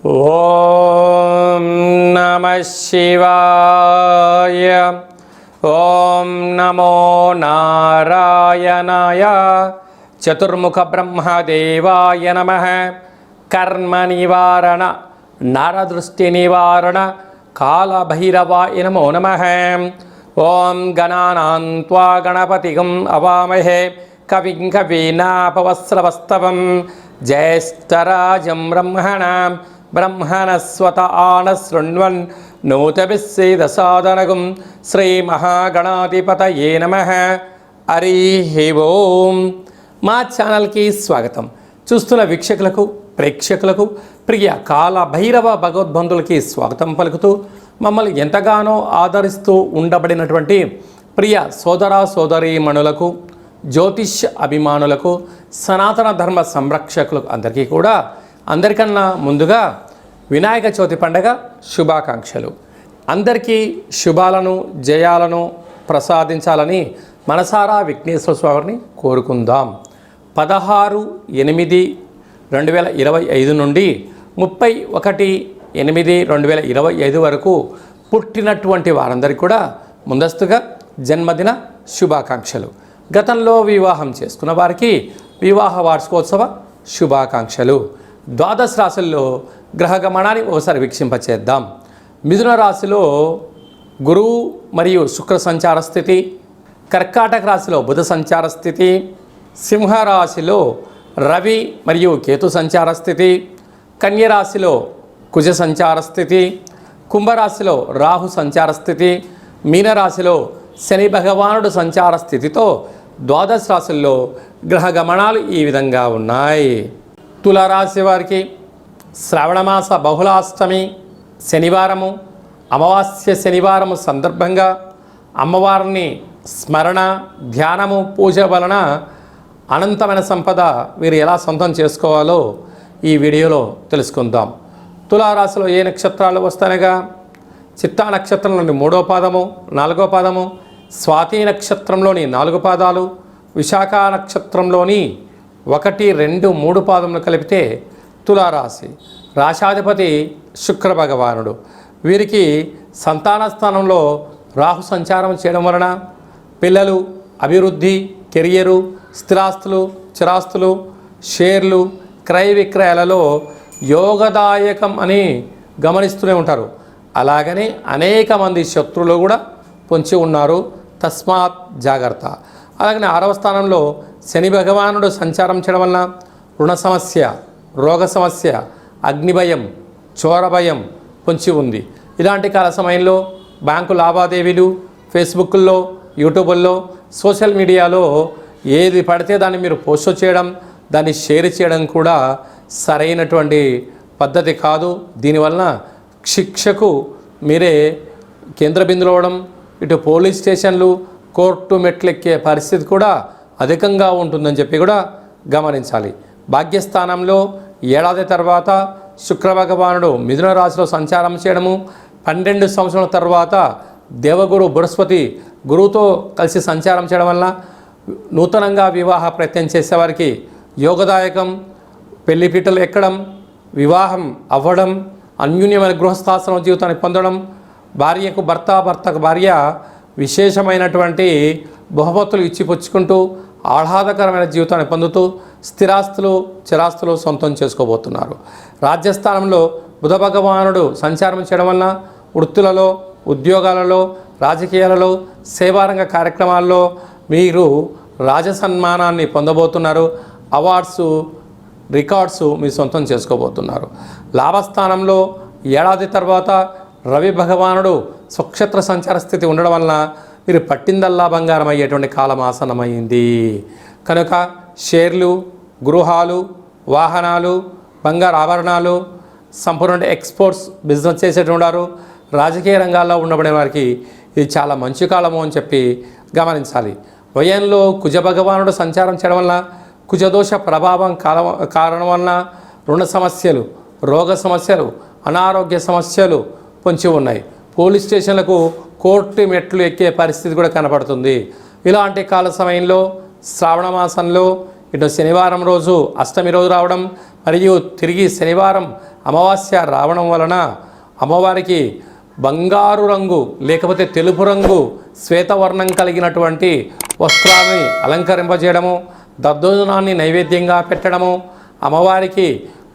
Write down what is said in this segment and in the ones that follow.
ఓం నమః శివాయ. ఓం నమో నారాయణాయ. చతుర్ముఖ బ్రహ్మదేవాయ నమః. కర్మ నివారణ నరదృష్టి నివారణ కాళభైరవాయ నమో నమః. ఓం గణానాం త్వా గణపతిగం అవామహే కవిం కవీనాపవస్రవస్తవం జ్యేష్ఠరాజం బ్రహ్మణాం బ్రహ్మణస్వత ఆనశృణ్వన్ నూతభిస్సేదసాదనగం శ్రీమహాగణాధిపతయే నమః. హరి ఓం. మా ఛానల్కి స్వాగతం. చూస్తున్న వీక్షకులకు ప్రేక్షకులకు ప్రియ కాళభైరవ భగవద్బంధులకి స్వాగతం పలుకుతూ మమ్మల్ని ఎంతగానో ఆదరిస్తూ ఉండబడినటువంటి ప్రియ సోదర సోదరీమణులకు, జ్యోతిష్ అభిమానులకు, సనాతన ధర్మ సంరక్షకులకు అందరికీ కూడా అందరికన్నా ముందుగా వినాయక చవితి పండగ శుభాకాంక్షలు. అందరికీ శుభాలను జయాలను ప్రసాదించాలని మనసారా విఘ్నేశ్వర స్వామిని కోరుకుందాం. 16/8/2025 నుండి 31/8/2025 వరకు పుట్టినటువంటి వారందరికీ కూడా ముందస్తుగా జన్మదిన శుభాకాంక్షలు. గతంలో వివాహం చేసుకున్న వారికి వివాహ వార్షికోత్సవ శుభాకాంక్షలు. ద్వాదశ రాశుల్లో గ్రహ గమనాన్ని ఒకసారి వీక్షింపచేద్దాం. మిథున రాశిలో గురువు మరియు శుక్ర సంచార స్థితి, కర్కాటక రాశిలో బుధ సంచార స్థితి, సింహరాశిలో రవి మరియు కేతు సంచార స్థితి, కన్యరాశిలో కుజ సంచార స్థితి, కుంభరాశిలో రాహు సంచార స్థితి, మీనరాశిలో శని భగవానుడు సంచార స్థితితో ద్వాదశ రాశుల్లో గ్రహ గమనాలు ఈ విధంగా ఉన్నాయి. తులారాశి వారికి శ్రావణమాస బహుళాష్టమి శనివారము, అమావాస్య శనివారము సందర్భంగా అమ్మవారిని స్మరణ, ధ్యానము, పూజ వలన అనంతమైన సంపద వీరు ఎలా సొంతం చేసుకోవాలో ఈ వీడియోలో తెలుసుకుందాం. తులారాశిలో ఏ నక్షత్రాలు వస్తాయనగా చిత్తా నక్షత్రంలోని 3వ పాదము, 4వ పాదము, స్వాతి నక్షత్రంలోని 4 పాదాలు, విశాఖ నక్షత్రంలోని 1, 2, 3 పాదములు కలిపితే తులారాశి. రాశాధిపతి శుక్ర భగవానుడు. వీరికి సంతాన స్థానంలో రాహు సంచారం చేయడం వలన పిల్లలు, అభివృద్ధి, కెరియరు, స్థిరాస్తులు, చిరాస్తులు, షేర్లు, క్రయ విక్రయాలలో యోగదాయకం అని గమనిస్తూనే ఉంటారు. అలాగని అనేక మంది శత్రువులు కూడా పొంచి ఉన్నారు. తస్మాత్ జాగ్రత్త. అలాగనే 6వ స్థానంలో శని భగవానుడు సంచారం చేయడం వలన రుణ సమస్య, రోగ సమస్య, అగ్నిభయం, చోర భయం పొంచి ఉంది. ఇలాంటి కాల సమయంలో బ్యాంకు లావాదేవీలు, ఫేస్బుక్లో, యూట్యూబ్లో, సోషల్ మీడియాలో ఏది పడితే దాన్ని మీరు పోస్ట్ చేయడం, దాన్ని షేర్ చేయడం కూడా సరైనటువంటి పద్ధతి కాదు. దీనివలన శిక్షకు మీరే కేంద్ర బిందులు అవ్వడం, ఇటు పోలీస్ స్టేషన్లు, కోర్టు మెట్లెక్కే పరిస్థితి కూడా అధికంగా ఉంటుందని చెప్పి కూడా గమనించాలి. భాగ్యస్థానంలో ఏడాది తర్వాత శుక్ర భగవానుడు మిథున రాశిలో సంచారం చేయడము, 12 సంవత్సరాల తర్వాత దేవగురు బృహస్పతి గురువుతో కలిసి సంచారం చేయడం వల్ల నూతనంగా వివాహ ప్రయత్నం చేసేవారికి యోగదాయకం. పెళ్లిపీటలు ఎక్కడం, వివాహం అవ్వడం, అన్యూన్యమైన గృహస్థాశ్రమ జీవితాన్ని పొందడం, భార్యకు భర్త, భర్తకు భార్య విశేషమైనటువంటి బహుమతులు ఇచ్చిపుచ్చుకుంటూ ఆహ్లాదకరమైన జీవితాన్ని పొందుతూ స్థిరాస్తులు, చిరాస్తులు సొంతం చేసుకోబోతున్నారు. రాజ్యస్థానంలో బుధ భగవానుడు సంచారం చేయడం వలన వృత్తులలో, ఉద్యోగాలలో, రాజకీయాలలో, సేవారంగ కార్యక్రమాల్లో మీరు రాజసన్మానాన్ని పొందబోతున్నారు. అవార్డ్స్, రికార్డ్స్ మీరు సొంతం చేసుకోబోతున్నారు. లాభస్థానంలో ఏడాది తర్వాత రవి భగవానుడు స్వక్షేత్ర సంచార స్థితి ఉండడం వలన మీరు పట్టిందల్లా బంగారం అయ్యేటువంటి కాలం ఆసన్నమైంది. కనుక షేర్లు, గృహాలు, వాహనాలు, బంగారు ఆభరణాలు, సంపూర్ణ ఎక్స్పోర్ట్స్ బిజినెస్ చేసేటువంటి వారు, రాజకీయ రంగాల్లో ఉండబడే వారికి ఇది చాలా మంచి కాలము అని చెప్పి గమనించాలి. వ్యయంలో కుజ భగవానుడు సంచారం చేయడం వలన కుజదోష ప్రభావం కారణం వలన రుణ సమస్యలు, రోగ సమస్యలు, అనారోగ్య సమస్యలు పొంచి ఉన్నాయి. పోలీస్ స్టేషన్లకు, కోర్టు మెట్లు ఎక్కే పరిస్థితి కూడా కనపడుతుంది. ఇలాంటి కాల సమయంలో శ్రావణ మాసంలో ఇటు శనివారం రోజు అష్టమి రోజు రావడం మరియు తిరిగి శనివారం అమావాస్య రావడం వలన అమ్మవారికి బంగారు రంగు లేకపోతే తెలుపు రంగు శ్వేతవర్ణం కలిగినటువంటి వస్త్రాన్ని అలంకరింపజేయడము, దద్దోజనాన్ని నైవేద్యంగా పెట్టడము, అమ్మవారికి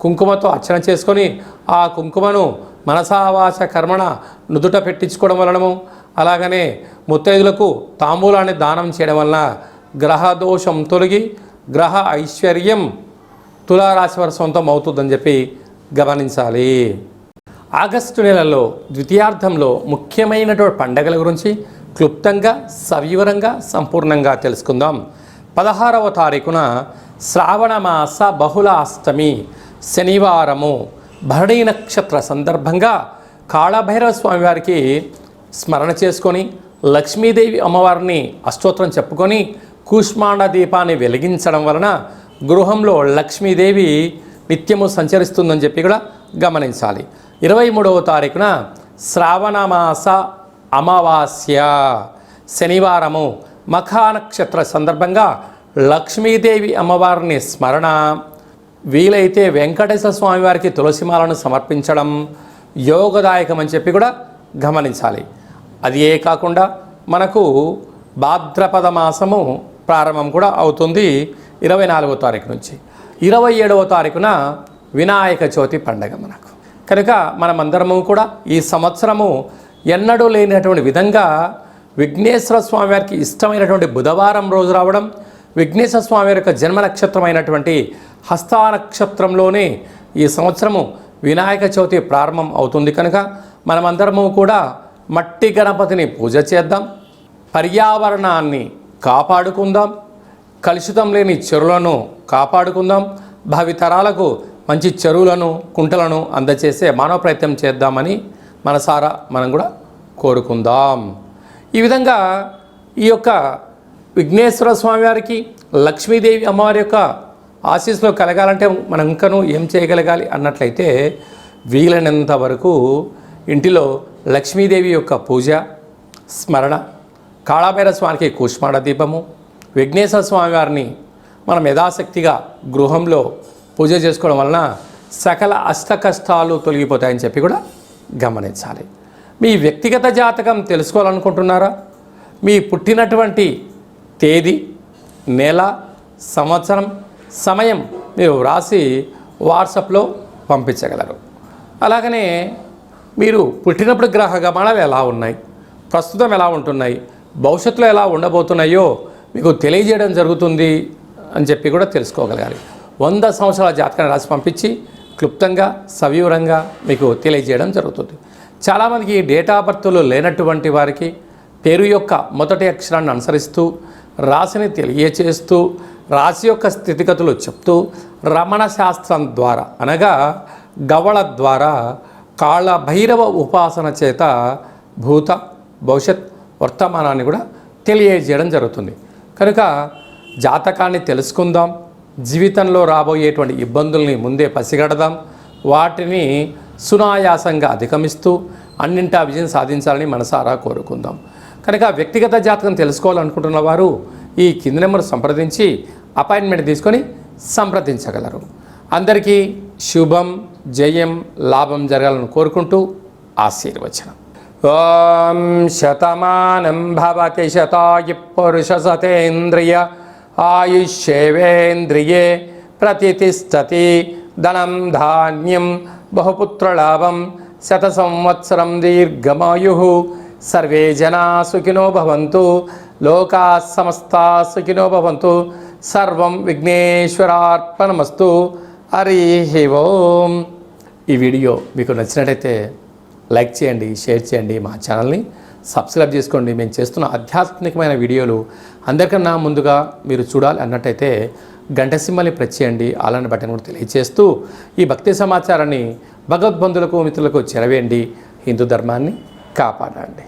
కుంకుమతో అర్చన చేసుకొని ఆ కుంకుమను మనసావాచ కర్మణ నుదుట పెట్టించుకోవడం వలనము, అలాగనే ముత్తైదులకు తాంబూలాన్ని దానం చేయడం వలన గ్రహదోషం తొలగి గ్రహ ఐశ్వర్యం తులారాశి వారి సొంతం అవుతుందని చెప్పి గమనించాలి. ఆగస్టు నెలలో ద్వితీయార్థంలో ముఖ్యమైనటువంటి పండగల గురించి క్లుప్తంగా సవివరంగా సంపూర్ణంగా తెలుసుకుందాం. 16వ తారీఖున శ్రావణమాస బహుళ అష్టమి శనివారము భరణి నక్షత్ర సందర్భంగా కాళభైరవ స్వామివారికి స్మరణ చేసుకొని లక్ష్మీదేవి అమ్మవారిని అష్టోత్తరం చెప్పుకొని కూష్మాండ దీపాన్ని వెలిగించడం వలన గృహంలో లక్ష్మీదేవి నిత్యము సంచరిస్తుందని చెప్పి కూడా గమనించాలి. 23వ తారీఖున శ్రావణమాస అమావాస్య శనివారము మఖా నక్షత్ర సందర్భంగా లక్ష్మీదేవి అమ్మవారిని స్మరణ, వీలైతే వెంకటేశ్వర స్వామివారికి తులసిమాలను సమర్పించడం యోగదాయకం అని చెప్పి కూడా గమనించాలి. అది ఏ కాకుండా మనకు భాద్రపద మాసము ప్రారంభం కూడా అవుతుంది 24వ తారీఖు నుంచి. 27వ తారీఖున వినాయక చవితి పండగ మనకు. కనుక మనమందరము కూడా ఈ సంవత్సరము ఎన్నడూ లేనటువంటి విధంగా విఘ్నేశ్వర స్వామి వారికి ఇష్టమైనటువంటి బుధవారం రోజు రావడం, విఘ్నేశ్వర స్వామి వారి యొక్క జన్మ నక్షత్రమైనటువంటి హస్తా నక్షత్రంలోనే ఈ సంవత్సరము వినాయక చవితి ప్రారంభం అవుతుంది. కనుక మనమందరము కూడా మట్టి గణపతిని పూజ చేద్దాం, పర్యావరణాన్ని కాపాడుకుందాం, కలుషితం లేని చెరువులను కాపాడుకుందాం, భావితరాలకు మంచి చెరువులను కుంటలను అందచేసే మానవ ప్రయత్నం చేద్దామని మనసారా మనం కూడా కోరుకుందాం. ఈ విధంగా ఈ యొక్క విఘ్నేశ్వర స్వామివారికి లక్ష్మీదేవి అమ్మవారి యొక్క ఆశీస్సులు కలగాలంటే మనం ఇంకనూ ఏం చేయగలగాలి అన్నట్లయితే వీలైనంత వరకు ఇంటిలో లక్ష్మీదేవి యొక్క పూజ స్మరణ, కాళభైరవ స్వామికి కూష్మాండ దీపము, విఘ్నేశ్వర స్వామివారిని మనం యథాశక్తిగా గృహంలో పూజ చేసుకోవడం వలన సకల అష్ట కష్టాలు తొలగిపోతాయని చెప్పి కూడా గమనించాలి. మీ వ్యక్తిగత జాతకం తెలుసుకోవాలనుకుంటున్నారా? మీ పుట్టినటువంటి తేదీ, నెల, సంవత్సరం, సమయం మీరు వ్రాసి వాట్సాప్లో పంపించగలరు. అలాగనే మీరు పుట్టినప్పుడు గ్రహ గమనాలు ఎలా ఉన్నాయి, ప్రస్తుతం ఎలా ఉంటున్నాయి, భవిష్యత్తులో ఎలా ఉండబోతున్నాయో మీకు తెలియజేయడం జరుగుతుంది అని చెప్పి కూడా తెలుసుకోగలగాలి. 100 సంవత్సరాల జాతకాన్ని రాసి పంపించి క్లుప్తంగా సవివరంగా మీకు తెలియజేయడం జరుగుతుంది. చాలామందికి డేట్ ఆఫ్ బర్త్లు లేనటువంటి వారికి పేరు యొక్క మొదటి అక్షరాన్ని అనుసరిస్తూ రాశిని తెలియచేస్తూ రాశి యొక్క స్థితిగతులు చెప్తూ రమణ శాస్త్రం ద్వారా అనగా గవళ ద్వారా కాళభైరవ ఉపాసన చేత భూత భవిష్యత్ వర్తమానాన్ని కూడా తెలియజేయడం జరుగుతుంది. కనుక జాతకాన్ని తెలుసుకుందాం, జీవితంలో రాబోయేటువంటి ఇబ్బందుల్ని ముందే పసిగడదాం, వాటిని సునాయాసంగా అధిగమిస్తూ అన్నింటా విజయం సాధించాలని మనసారా కోరుకుందాం. కనుక వ్యక్తిగత జాతకం తెలుసుకోవాలనుకుంటున్న వారు ఈ కింది నెంబర్ సంప్రదించి అపాయింట్మెంట్ తీసుకొని సంప్రదించగలరు. అందరికీ శుభం, జయం, లాభం జరగాలని కోరుకుంటూ ఆశీర్వచనం. ఓం శతమానం భవతి శతాయు పురుష సతేంద్రియ ఆయుష్యేవేంద్రియే ప్రతిష్టతి. ధనం ధాన్యం బహుపుత్రలాభం శత సంవత్సరం దీర్ఘమాయు. సర్వే జనా సుఖినో భవంతు, లోకా సమస్తా సుఖినో భవంతు. సర్వం విఘ్నేశ్వరార్పణమస్తు. హరి ఓం. ఈ వీడియో మీకు నచ్చినట్టయితే లైక్ చేయండి, షేర్ చేయండి, మా ఛానల్ని సబ్స్క్రైబ్ చేసుకోండి. మేము చేస్తున్న ఆధ్యాత్మికమైన వీడియోలు అందరికన్నా ముందుగా మీరు చూడాలి అన్నట్టయితే గంట సింబల్ని ప్రెస్ చేయండి, అలాంటి బటన్ కూడా తెలియజేస్తూ ఈ భక్తి సమాచారాన్ని భగవద్బంధులకు మిత్రులకు చేరవేయండి. హిందూ ధర్మాన్ని కాపాడండి.